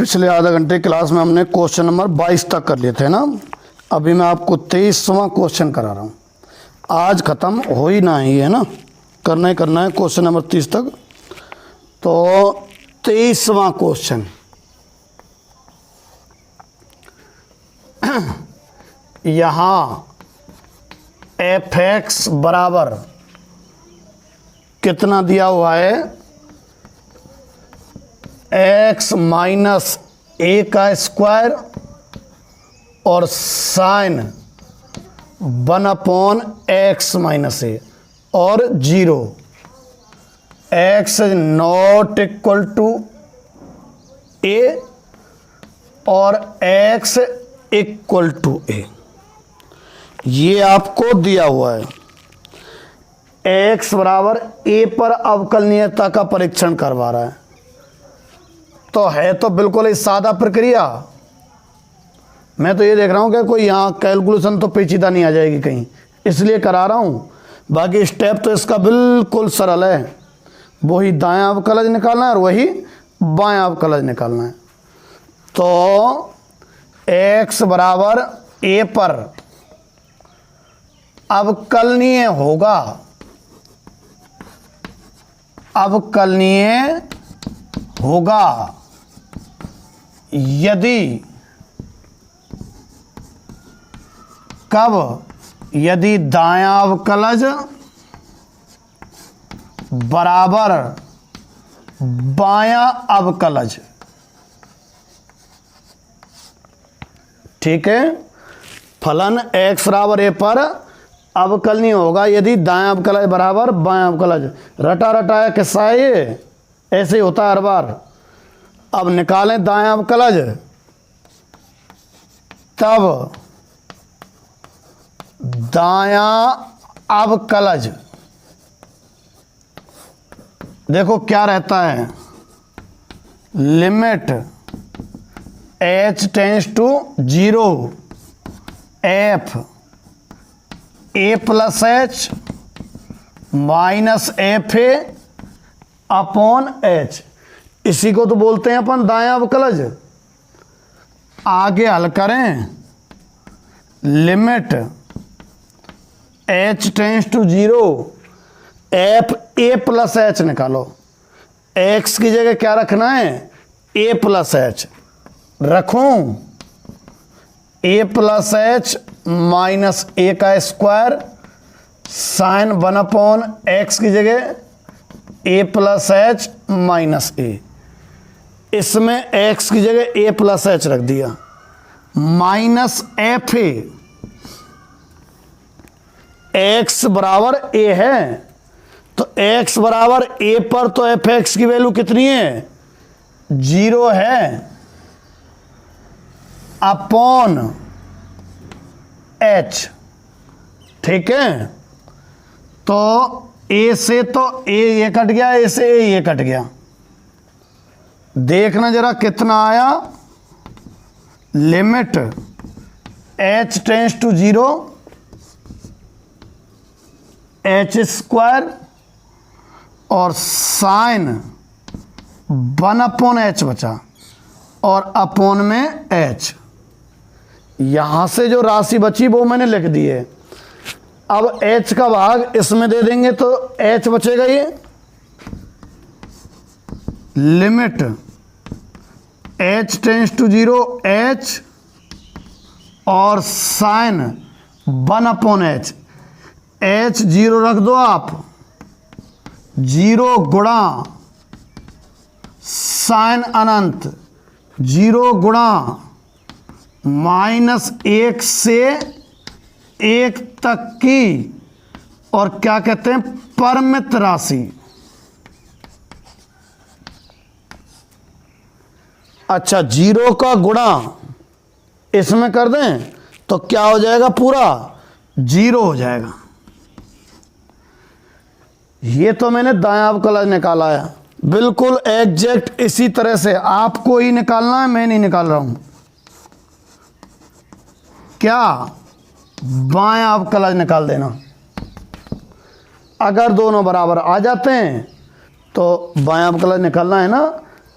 पिछले आधा घंटे क्लास में हमने क्वेश्चन नंबर 22 तक कर लिए थे ना। अभी मैं आपको 23वां क्वेश्चन करा रहा हूँ। आज ख़त्म हो ही ना ही है ना, करना ही करना है क्वेश्चन नंबर 30 तक। तो 23वां क्वेश्चन, यहाँ f(x) बराबर कितना दिया हुआ है, x माइनस a का स्क्वायर और साइन 1/x माइनस a और 0, x not equal to a और x इक्वल टू a, ये आपको दिया हुआ है। x बराबर a पर अवकलनीयता का परीक्षण करवा रहा है, तो है तो बिल्कुल ही सादा प्रक्रिया। मैं तो ये देख रहा हूँ कि कोई यहाँ कैलकुलेशन तो पेचीदा नहीं आ जाएगी कहीं, इसलिए करा रहा हूँ। बाकी स्टेप तो इसका बिल्कुल सरल है, वही दायां अवकलज निकालना है और वही बायां अवकलज निकालना है। तो x बराबर a पर अवकलनीय होगा, अवकलनीय होगा यदि कब, यदि दायां अवकलज बराबर बायां अवकलज। ठीक है, फलन x बराबर a पर अवकलनीय होगा यदि दायां अवकलज बराबर बायां अवकलज। रटा रटाया किस्सा है ये, ऐसे ही होता है हर बार। अब निकालें दायां अवकलज, तब दायां अवकलज देखो क्या रहता है, limit h tends to 0 f a plus h minus F A upon h, इसी को तो बोलते हैं अपन दायां अवकलज। आगे हल करें, limit h tends to 0 f a plus h निकालो। x की जगह क्या रखना है, a प्लस h रखूं, a plus h minus a का स्क्वायर साइन 1/x की जगह a plus h minus a, इसमें x की जगह a प्लस h रख दिया, माइनस एफ ए, x बराबर a है तो x बराबर a पर तो f(x) की वैल्यू कितनी है, 0 है, अपॉन h। ठीक है, तो a से तो a ये कट गया, a से a ये कट गया। देखना जरा कितना आया, limit h tends to 0 h square और साइन 1/h बचा और अपॉन में h। यहां से जो राशि बची वो मैंने लिख दी है। अब h का भाग इसमें दे देंगे तो h बचेगा, ये limit h tends to 0 h और साइन 1/h, h 0 रख दो आप, 0 गुणा साइन अनंत 0 गुणा -1 से 1 तक की, और क्या कहते हैं, परिमित राशि। अच्छा, 0 का गुणा इसमें कर दें तो क्या हो जाएगा, पूरा 0 हो जाएगा। ये तो मैंने दायां अवकलज निकाला है, बिल्कुल एग्जैक्ट इसी तरह से आपको ही निकालना है, मैं नहीं निकाल रहा हूं। क्या, बायां अवकलज निकाल देना। अगर दोनों बराबर आ जाते हैं तो बायां अवकलज निकालना है ना,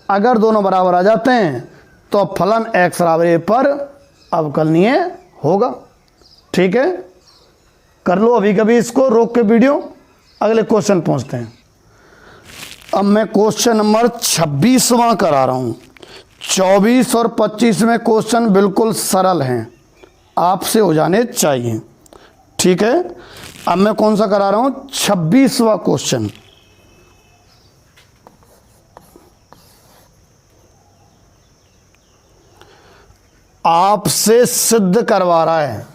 अगर दोनों बराबर आ जाते हैं तो फलन x बराबर a पर अवकलनीय होगा। ठीक है, कर लो अभी कभी इसको रोक के वीडियो, अगले क्वेश्चन पहुंचते हैं। अब मैं क्वेश्चन नंबर 26वां करा रहा हूं। 24 और 25 में क्वेश्चन बिल्कुल सरल हैं, आपसे हो जाने चाहिए। ठीक है, अब मैं कौन सा करा रहा हूं, 26वां क्वेश्चन। आपसे सिद्ध करवा रहा है,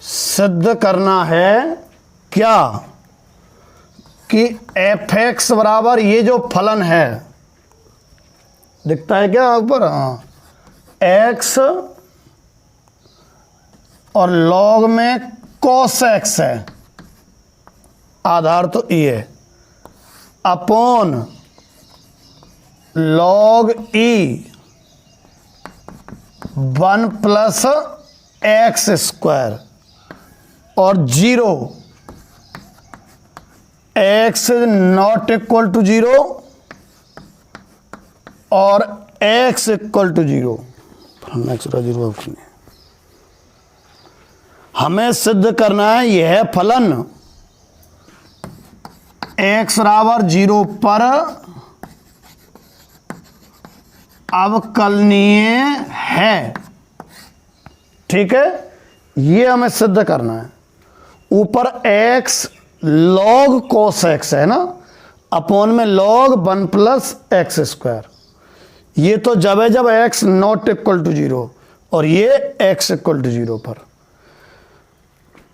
सिद्ध करना है क्या कि f(x) बराबर ये जो फलन है, दिखता है क्या ऊपर, हाँ, x और log में cos x है, आधार तो e है, upon log e 1 plus x square और 0 x नॉट इक्वल टू 0 और x इक्वल टू 0। हमें सिद्ध करना है यह फलन x बराबर 0 पर अवकलनीय है। ठीक है, ये हमें सिद्ध करना है। ऊपर x log cos x है ना, अपॉन में log 1 प्लस एक्स स्क्वायर। ये तो जब है जब x नॉट इक्वल टू 0 और ये x इक्वल टू 0 पर।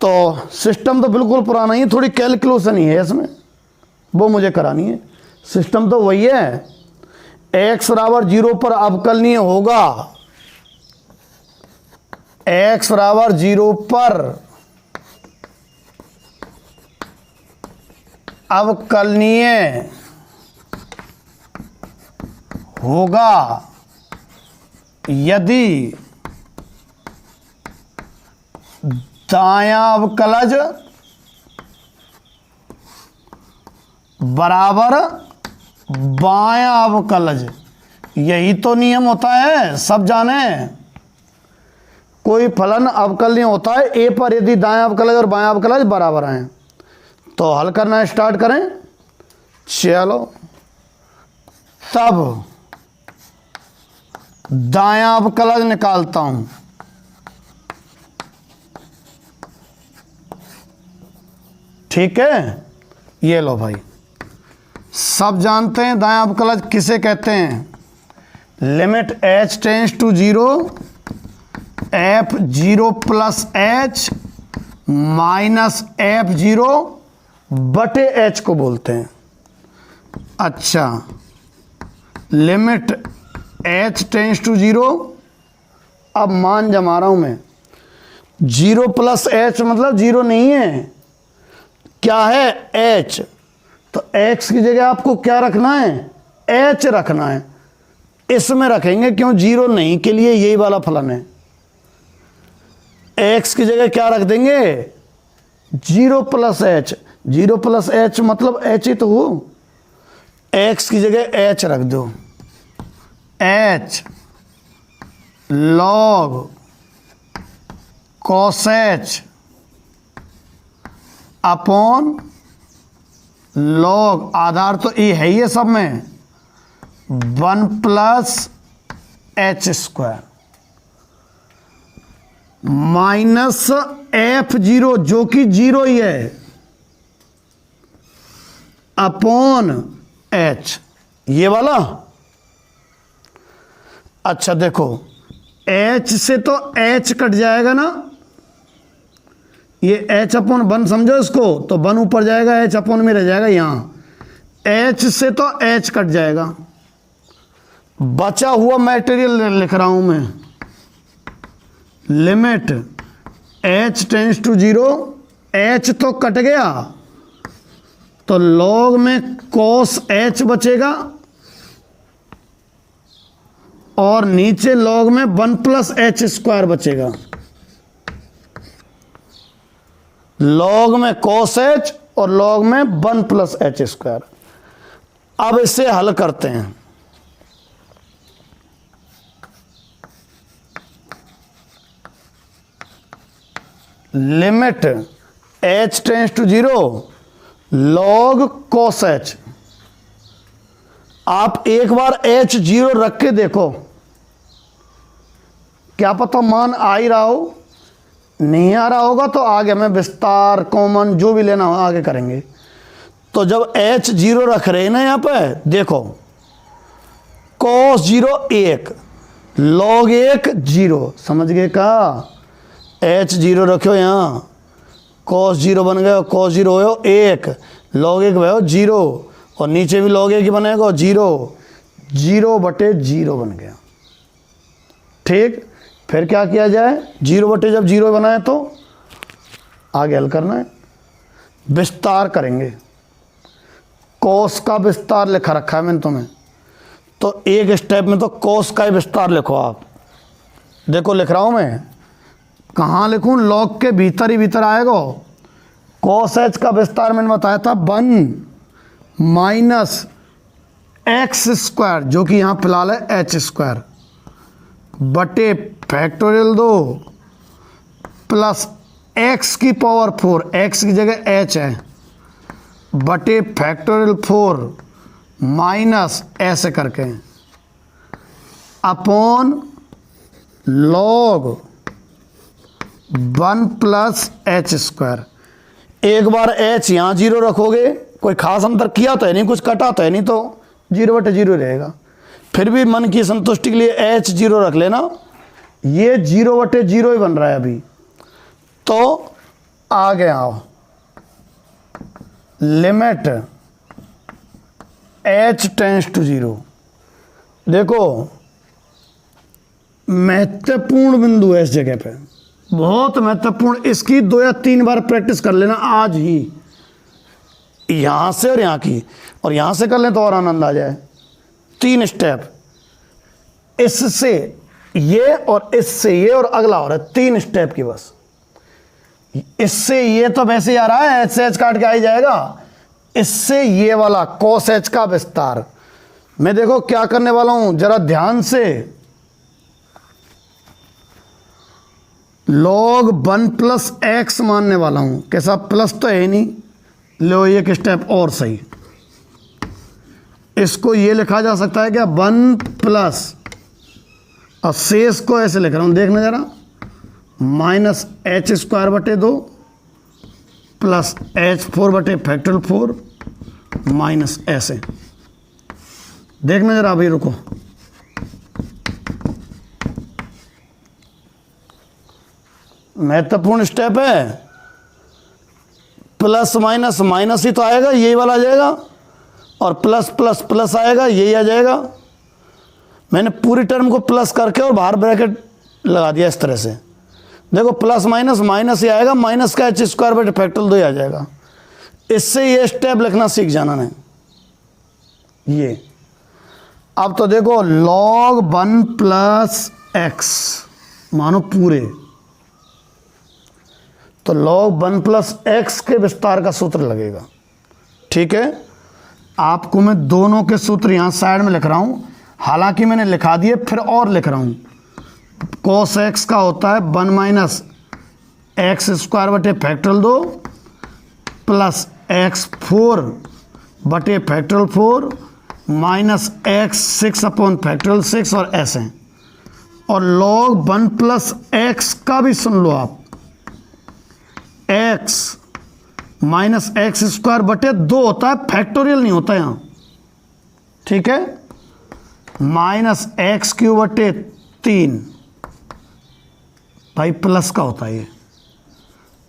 तो सिस्टम तो बिल्कुल पुराना ही, थोड़ी कैलकुलेशन ही है इसमें, वो मुझे करानी है। सिस्टम तो वही है, x बराबर 0 पर अवकलनीय होगा, x बराबर 0 पर अवकलनीय होगा यदि दायां अवकलज बराबर बायां अवकलज। यही तो नियम होता है, सब जाने। कोई फलन अवकलनीय होता है ए पर यदि दायां अवकलज और बायां अवकलज बराबर हैं। तो हल करना स्टार्ट करें, चलो। तब दायां अवकलज निकालता हूं, ठीक है। ये लो भाई, सब जानते हैं दायां अवकलज किसे कहते हैं। Limit h tends to 0 f0 plus h minus f0 बटे h को बोलते हैं। अच्छा, लिमिट h टेंस टू 0, अब मान जमा रहा हूं मैं। 0 प्लस h मतलब 0 नहीं है, क्या है, h। तो x की जगह आपको क्या रखना है, h रखना है। इसमें रखेंगे, क्यों, 0 नहीं के लिए यही वाला फलन है। x की जगह क्या रख देंगे, 0 प्लस h। 0 प्लस h मतलब h ही तो हो। x की जगह h रख दो, h log cos h upon log, आधार तो e है ये सब में, 1 plus h square minus f0 जो कि 0 ही है, अपॉन h, ये वाला। अच्छा देखो, h से तो h कट जाएगा ना, ये h अपॉन 1 समझो इसको, तो 1 ऊपर जाएगा, h अपॉन में रह जाएगा यहां। h से तो h कट जाएगा, बचा हुआ मटेरियल लिख रहा हूं मैं। Limit h tends to 0, h तो कट गया, तो log में cos h बचेगा और नीचे log में 1 प्लस एच स्क्वायर बचेगा। log में cos h और log में 1 प्लस एच स्क्वायर। अब इसे हल करते हैं। Limit h tends to 0 log cos h। आप एक बार h 0 रख के देखो, क्या पता मान आ ही रहा हो, नहीं आ रहा होगा तो आगे हमें विस्तार कॉमन जो भी लेना हो आगे करेंगे। तो जब h 0 रख रहे हैं ना यहाँ पे देखो, cos 0 1 log 1 0, समझ गए का? h 0 रखो यहाँ, cos 0 बन गया, cos 0 हो 1 log 1 भयो 0 और नीचे भी log 1 ही बनेगा 0, 0/0 बन गया। ठीक, फिर क्या किया जाए, 0/0 बनाए तो आगे हल करना है, विस्तार करेंगे। cos का विस्तार लिखा रखा है मैंने तुम्हें, तो एक स्टेप में तो cos का ही विस्तार लिखो। आप देखो लिख रहा हूं मैं, कहाँ लिखूं, लॉग के भीतर ही भीतर आएगा। cos h का विस्तार मैंने बताया था 1 - x² जो कि यहाँ फिलहाल है h² बटे फैक्टोरियल 2 प्लस x⁴, x की जगह h है, बटे फैक्टोरियल 4 माइनस ऐसे करके अपॉन log 1 + h²। एक बार h यहाँ 0 रखोगे, कोई खास अंतर किया तो है नहीं, कुछ कटा तो है नहीं, तो 0/0 रहेगा। फिर भी मन की संतुष्टि के लिए h 0 रख लेना, ये 0/0 ही बन रहा है अभी। तो आगे आओ, लिमिट h टेंड्स टू 0। देखो महत्वपूर्ण बिंदु है इस जगह पे, बहुत महत्वपूर्ण, इसकी 2 या 3 बार प्रैक्टिस कर लेना आज ही, यहां से और यहां की, और यहां से कर लें तो और आनंद आ जाए। 3 स्टेप, इससे ये और इससे ये और अगला हो रहा है, 3 स्टेप की बस। इससे ये तो वैसे ही आ रहा है, h से h काट के आ ही जाएगा। इससे ये वाला cos h का विस्तार, मैं देखो क्या करने वाला हूं, जरा ध्यान से, log 1 + x मानने वाला हूं। कैसा, प्लस तो है नहीं, लो एक स्टेप और सही, इसको ये लिखा जा सकता है क्या, 1 प्लस, और शेष को ऐसे लिख रहा हूं, देखना जरा, -h²/2 प्लस h4/4 माइनस ऐसे, देखना जरा अभी, रुको, महत्वपूर्ण स्टेप है। प्लस माइनस माइनस ही तो आएगा, यही वाला आ जाएगा, और प्लस प्लस प्लस आएगा, यही आ जाएगा। मैंने पूरी टर्म को प्लस करके और बाहर ब्रैकेट लगा दिया इस तरह से। देखो प्लस माइनस माइनस ही आएगा, माइनस का h² 2 ही आ जाएगा। इससे ये स्टेप लिखना सीख जाना है ये। अब तो देखो log 1 + x मानो पूरे, तो log 1 + x के विस्तार का सूत्र लगेगा। ठीक है, आपको मैं दोनों के सूत्र यहाँ साइड में लिख रहा हूँ, हालांकि मैंने लिखा दिए, फिर और लिख रहा हूँ। cos x का होता है 1 - x² 2 plus x4 4 minus x6/6 और ऐसे। और log 1 + x का भी सुन लो आप, x - x² 2 होता है, फैक्टोरियल नहीं होता यहाँ। ठीक है, -x³ 3 भाई प्लस का होता है ये,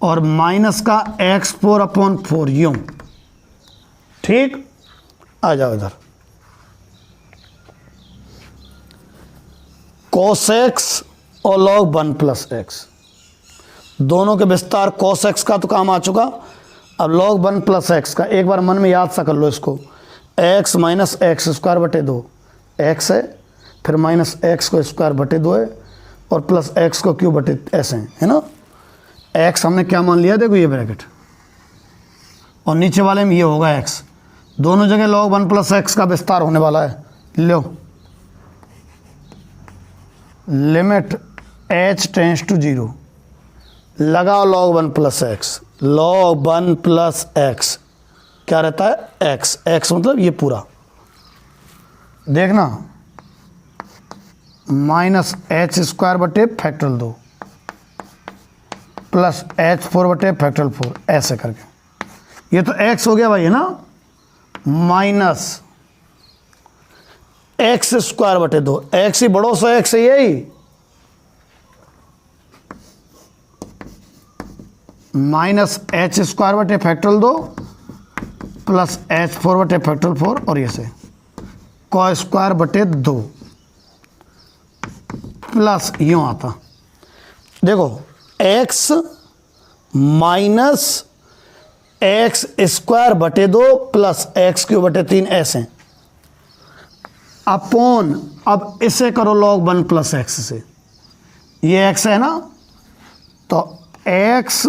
और माइनस का x4/4 यूं। ठीक, आ जाओ इधर, cos x और log 1 + x दोनों के विस्तार। cos x का तो काम आ चुका, अब log 1 + x का एक बार मन में याद सा कर लो इसको। x - x² 2 x है, फिर -x² 2 है, और प्लस x³ ऐसे है ना। x हमने क्या मान लिया, देखो ये ब्रैकेट, और नीचे वाले में ये होगा x, दोनों जगह log 1 प्लस एक्स का विस्तार होने वाला है। लो लिमिट h टेंस टू 0, लगाओ log 1 plus x. log 1 plus x क्या रहता है? x। x मतलब ये पूरा देखना, माइनस एच स्क्वायर बटे फैक्टोरियल 2 प्लस h4 बटे फैक्टोरियल 4, ऐसे करके। ये तो x हो गया भाई, है ना, माइनस एक्स स्क्वायर बटे 2, एक्स ही बड़ो सो एक्स है यही, माइनस एच स्क्वायर बटे फैक्टोरियल 2 प्लस h4 बटे फैक्टोरियल 4, और ये से को स्क्वायर बटे 2 प्लस यूं आता, देखो x माइनस एक्स स्क्वायर बटे 2 प्लस एक्स क्यूब बटे 3 ऐसे अपॉन, अब इसे करो log 1 प्लस एक्स से, ये x है ना, तो x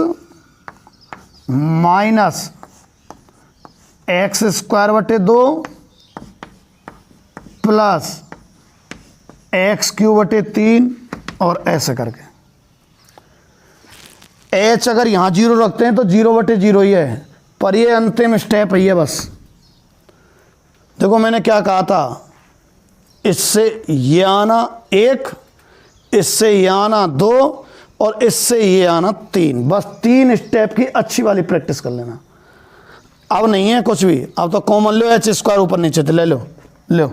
माइनस एक्स स्क्वायर बटे 2 प्लस एक्स क्यूब बटे 3, और ऐसे करके। h अगर यहाँ 0 रखते हैं तो 0 बटे 0 ही है, पर ये अंतिम स्टेप है ये बस। देखो मैंने क्या कहा था, इससे ये आना 1, इससे ये आना 2, और इससे ये आना 3, बस 3 स्टेप की अच्छी वाली प्रैक्टिस कर लेना। अब नहीं है कुछ भी, अब तो कॉमन लो, एच स्क्वायर ऊपर नीचे ले लो, लो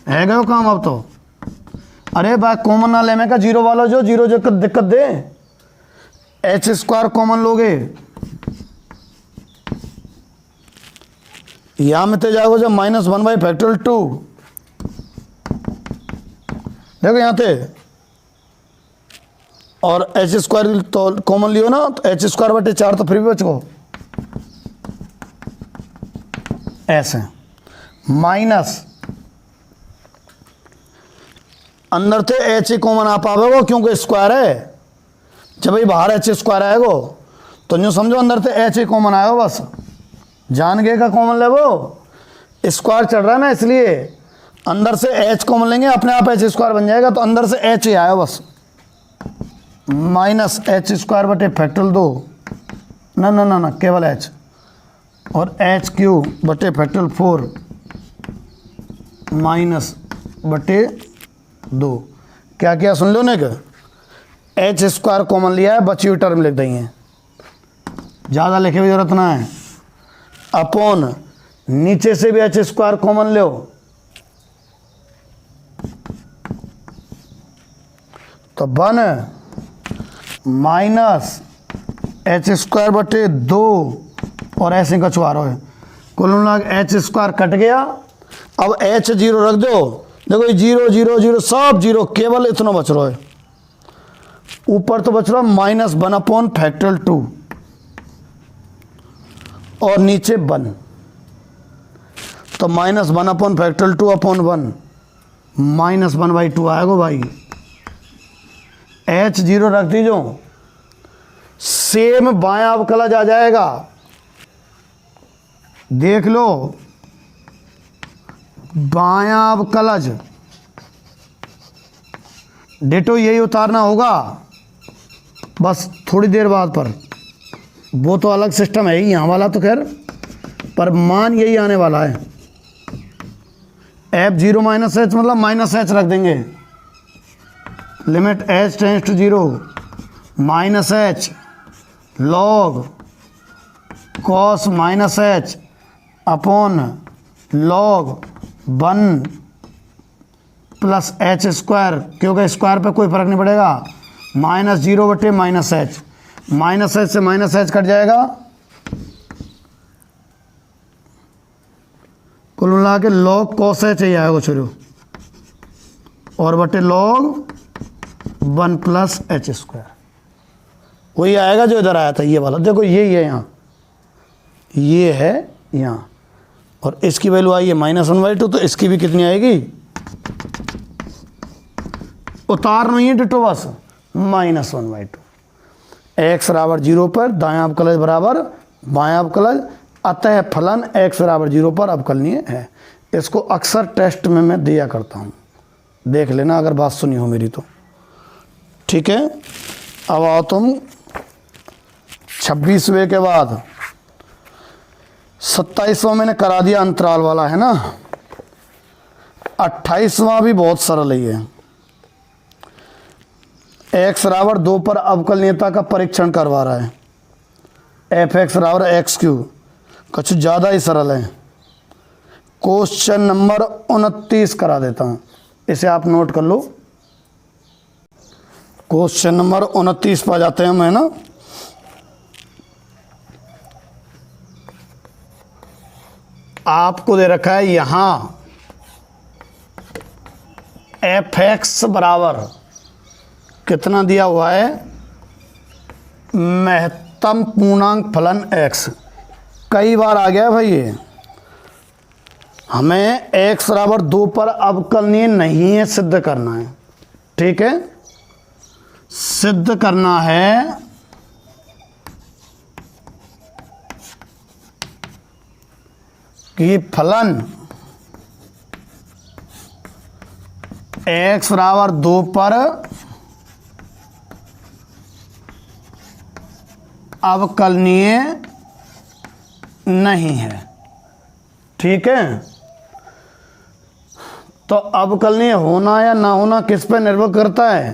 है गए काम अब तो। अरे भाई कॉमन ना लेने का, 0 वाला जो 0 जो दिक्कत दे, एच स्क्वायर कॉमन लोगे, यहां में तो जाओगे जब -1 बाई फैक्टोरियल 2, देखो यहाँ थे, और एच स्क्वायर तो कॉमन लियो ना, तो एच स्क्वायर बटे 4 तो फिर भी बच गो, ऐसे माइनस अंदर थे एच ही कॉमन आ पावेगो क्योंकि स्क्वायर है, जब भाई बाहर एच स्क्वायर आएगो तो यूँ समझो अंदर थे एच ही कॉमन आएगा, बस जान गए का कॉमन ले वो, स्क्वायर चढ़ रहा है ना, इसलिए अंदर से एच कॉमन लेंगे, अपने आप एच स्क्वायर बन जाएगा, तो अंदर से एच ही आएगा बस, माइनस एच स्क्वायर बटे फैक्टोरियल 2, ना ना ना ना केवल एच, और एच क्यूब बटे फैक्टोरियल 4 माइनस बटे 2, क्या क्या सुन लो ना, क्या एच स्क्वायर कॉमन लिया है, बची हुई टर्म लिख देंगे, ज़्यादा लिखे की जरूरत ना है, अपॉन नीचे से भी एच स्क्वायर कॉमन लो, तो 1 माइनस एच स्क्वायर बटे 2, और ऐसे कछुआ रहो है, कुल मिला एच स्क्वायर कट गया, अब एच 0 रख दो, देखो ये 0 0 0 सब 0, केवल इतना बच रहा है, ऊपर तो बच रहा -1 अपॉन फैक्टोरियल 2, और नीचे 1, तो -1 अपॉन फैक्टोरियल 2 अपॉन 1, -1 बाई 2 आएगा भाई, एच 0 रख दीजो, सेम बायां अवकलज आ जाएगा, देख लो बायां अवकलज, डेटो यही उतारना होगा, बस थोड़ी देर बाद, पर वो तो अलग सिस्टम है ही, यहाँ वाला तो खैर, पर मान यही आने वाला है, f0 माइनस एच मतलब माइनस एच रख देंगे, limit h tends to 0 minus h log cos minus h upon log 1 plus h square, क्योंकि स्क्वायर पे कोई फर्क नहीं पड़ेगा, -0 बटे माइनस एच से माइनस एच कट जाएगा, कुल मिला के लॉग कॉस एच ही आएगा शुरू, और बटे लॉग 1 प्लस एच स्क्वायर, वही आएगा जो इधर आया था, ये वाला देखो यही है यहाँ, ये है यहाँ, और इसकी वैल्यू आई है -1/2, तो इसकी भी कितनी आएगी, उतार नहीं है डिटो, बस -1/2, x बराबर 0 पर दायां अवकलज बराबर बायां अवकलज, अतः फलन x बराबर 0 पर अवकलनीय है। इसको अक्सर टेस्ट में मैं दिया करता हूँ, देख लेना अगर बात सुनी हो मेरी तो। ठीक है, अब आओ तुम 26वें के बाद 27वां मैंने करा दिया अंतराल वाला, है ना। 28वां भी बहुत सरल ही है। x बराबर 2 पर अवकलनीयता का परीक्षण करवा रहा है। f(x) बराबर x³ कुछ ज़्यादा ही सरल है। क्वेश्चन नंबर 29 करा देता हूँ, इसे आप नोट कर लो। क्वेश्चन नंबर 29 पर जाते हैं हम, है ना। आपको दे रखा है यहाँ f(x) बराबर कितना दिया हुआ है, महत्तम पूर्णांक फलन x। कई बार आ गया भाई ये। हमें x बराबर 2 पर अवकलनीय नहीं है सिद्ध करना है। ठीक है, सिद्ध करना है कि फलन x बराबर 2 पर अवकलनीय नहीं है। ठीक है, तो अवकलनीय होना या ना होना किस पे निर्भर करता है,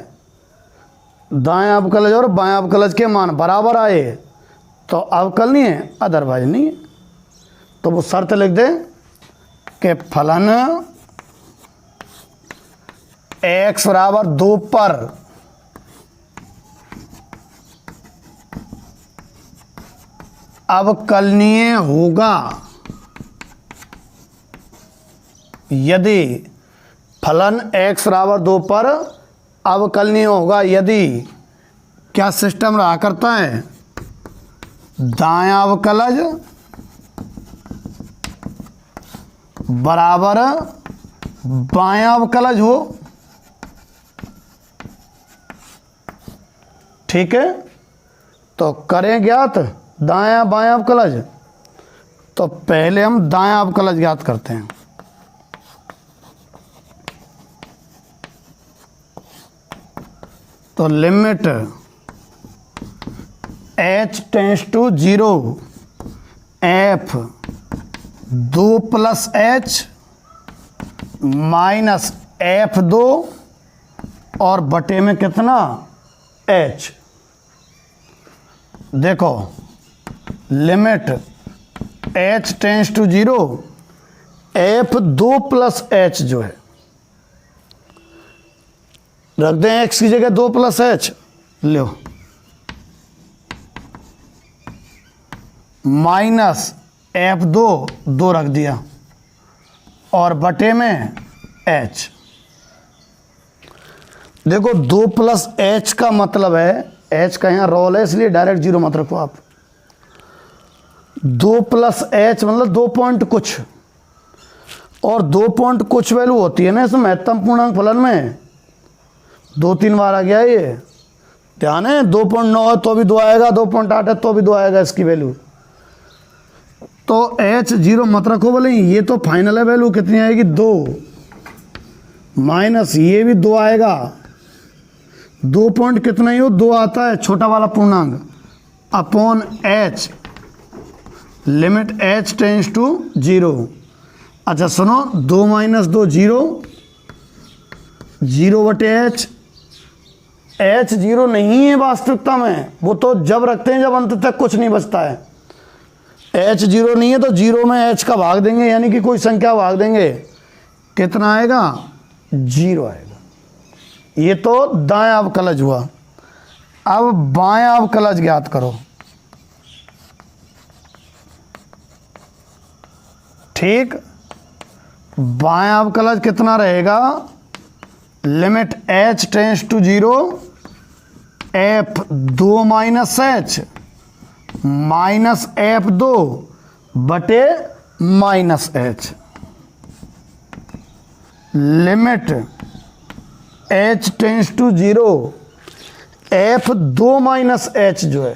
दाएं अवकलज और बाएं अवकलज के मान बराबर आए तो अवकलनीय है, अदरवाइज नहीं है। तो वो शर्त लिख दे कि फलन x बराबर 2 पर अवकलनीय होगा यदि फलन x बराबर 2 पर अवकलनीय होगा यदि क्या सिस्टम रहा करता है, दायां अवकलज बराबर बायां अवकलज हो। ठीक है, तो करें ज्ञात दायां बायां अवकलज। तो पहले हम दायां अवकलज ज्ञात करते हैं। तो limit h tends to 0 f 2 + h minus f2 और बटे में कितना h। देखो limit h tends to 0 f2 + h जो है, रख दें x की जगह 2 + h, लो माइनस f2 2 रख दिया और बटे में h। देखो 2 + h का मतलब है, h का यहाँ रोल है इसलिए डायरेक्ट 0 मत रखो आप। 2 + h मतलब 2 पॉइंट कुछ, और 2 पॉइंट कुछ वैल्यू होती है ना इसमें महत्तम पूर्णांक फलन में। 2-3 बार आ गया ये, ध्यान है। 2.9 है तो भी 2 आएगा, 2.8 है तो भी 2 आएगा इसकी वैल्यू। तो h 0 मत रखो बोले, ये तो फाइनल है। वैल्यू कितनी आएगी 2 माइनस ये भी 2 आएगा। 2 पॉइंट कितना ही हो 2 आता है छोटा वाला पूर्णांक upon h, limit h tends to 0। अच्छा सुनो, 2 - 2 0, 0 बटे h। h 0 नहीं है वास्तविकता में, वो तो जब रखते हैं जब अंत तक कुछ नहीं बचता है। h 0 नहीं है तो 0 में h का भाग देंगे, यानी कि कोई संख्या भाग देंगे, कितना आएगा 0 आएगा। ये तो दायां अवकलज हुआ। अब बायां अवकलज ज्ञात करो। ठीक, बायां अवकलज कितना रहेगा, limit h tends to 0 f2 - h minus f2 बटे -h, limit h tends to 0 f2 - h जो है,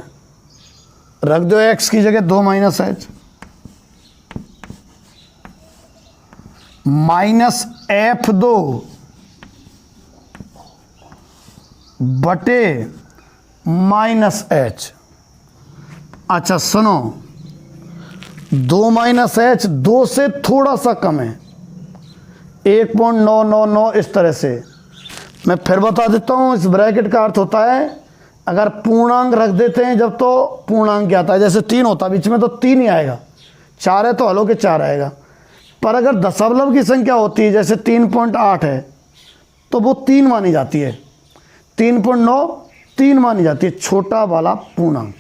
रख दो x की जगह 2 - h। माइनस F2 बटे माइनस H। अच्छा सुनो, 2 माइनस H 2 से थोड़ा सा कम है, 1.999 इस तरह से। मैं फिर बता देता हूँ, इस ब्रैकेट का अर्थ होता है अगर पूर्णांक रख देते हैं जब तो पूर्णांक क्या आता है, जैसे 3 होता है बीच में तो 3 ही आएगा, 4 है तो हलो के 4 आएगा। पर अगर दशमलव की संख्या होती है जैसे 3.8 है तो वो 3 मानी जाती है, 3.9 3 मानी जाती है, छोटा वाला पूर्णांक।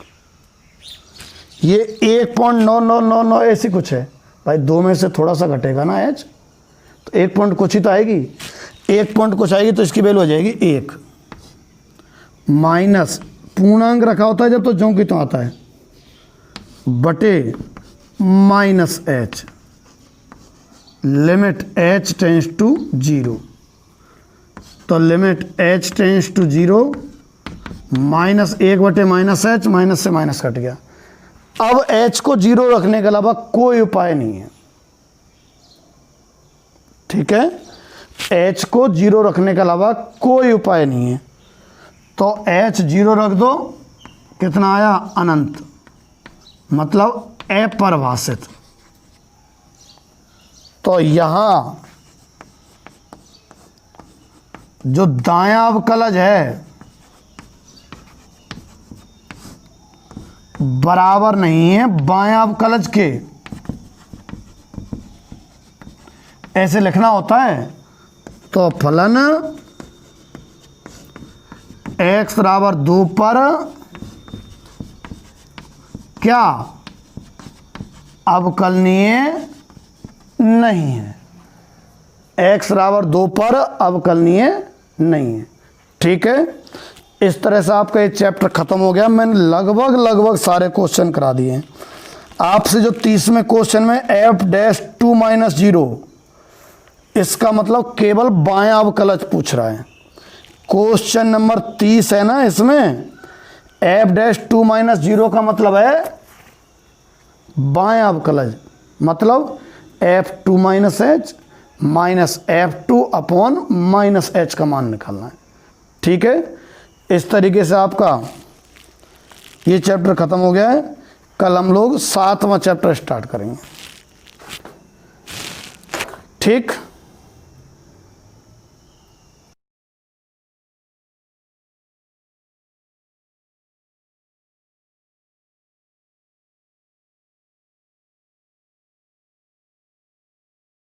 ये 1.9999 ऐसी कुछ है भाई, 2 में से थोड़ा सा घटेगा ना H, तो 1 पॉइंट कुछ ही तो आएगी, 1 पॉइंट कुछ आएगी तो इसकी वैल्यू हो जाएगी 1 माइनस पूर्णांक रखा होता है जब तो ज्यों की तो आता है बटे minus H, limit H tends to 0। तो limit H tends to 0 minus 1 बटे माइनस H, माइनस से माइनस कट गया। अब H को 0 रखने के अलावा कोई उपाय नहीं है, ठीक है, H को 0 रखने के अलावा कोई उपाय नहीं है। तो H 0 रख दो, कितना आया अनंत, मतलब अपरिभाषित। तो यहां जो दायां अवकलज है बराबर नहीं है बायां अवकलज के, ऐसे लिखना होता है। तो फलन x बराबर 2 पर क्या अवकलनीय नहीं है, x बराबर 2 पर अवकलनीय नहीं है, ठीक है। इस तरह से आपका ये चैप्टर खत्म हो गया। मैंने लगभग सारे क्वेश्चन करा दिए हैं आपसे। जो 30वें क्वेश्चन में f'2 माइनस 0, इसका मतलब केवल बायां अवकलज पूछ रहा है। क्वेश्चन नंबर 30 है ना, इसमें f'2 माइनस 0 का मतलब है बायां अवकलज, मतलब f2 minus h minus f2 upon minus h का मान निकालना है, ठीक है। इस तरीके से आपका ये चैप्टर खत्म हो गया है। कल हम लोग 7वां चैप्टर स्टार्ट करेंगे, ठीक।